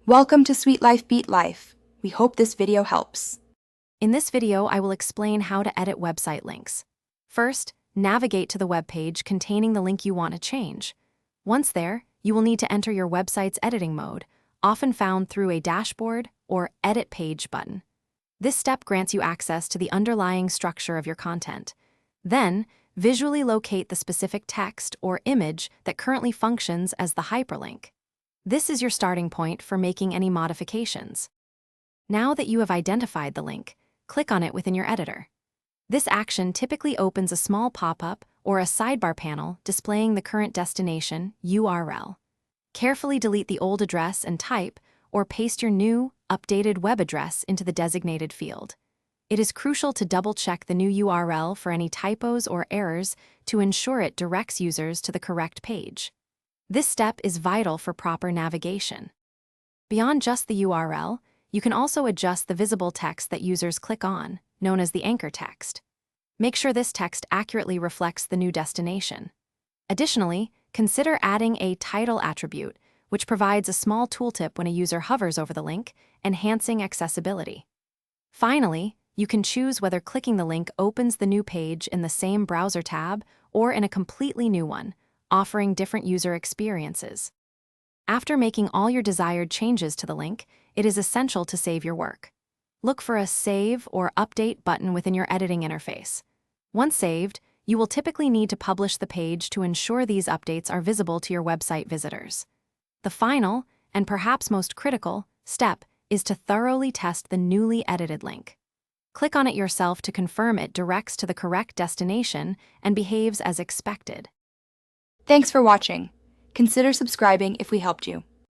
Welcome to Sweet Life Beat Life. We hope this video helps. In this video, I will explain how to edit website links. First, navigate to the web page containing the link you want to change. Once there, you will need to enter your website's editing mode, often found through a dashboard or Edit Page button. This step grants you access to the underlying structure of your content. Then, visually locate the specific text or image that currently functions as the hyperlink. This is your starting point for making any modifications. Now that you have identified the link, click on it within your editor. This action typically opens a small pop-up or a sidebar panel displaying the current destination URL. Carefully delete the old address and type, or paste your new, updated web address into the designated field. It is crucial to double-check the new URL for any typos or errors to ensure it directs users to the correct page. This step is vital for proper navigation. Beyond just the URL, you can also adjust the visible text that users click on, known as the anchor text. Make sure this text accurately reflects the new destination. Additionally, consider adding a title attribute, which provides a small tooltip when a user hovers over the link, enhancing accessibility. Finally, you can choose whether clicking the link opens the new page in the same browser tab or in a completely new one, offering different user experiences. After making all your desired changes to the link, it is essential to save your work. Look for a Save or Update button within your editing interface. Once saved, you will typically need to publish the page to ensure these updates are visible to your website visitors. The final, and perhaps most critical, step is to thoroughly test the newly edited link. Click on it yourself to confirm it directs to the correct destination and behaves as expected. Thanks for watching. Consider subscribing if we helped you.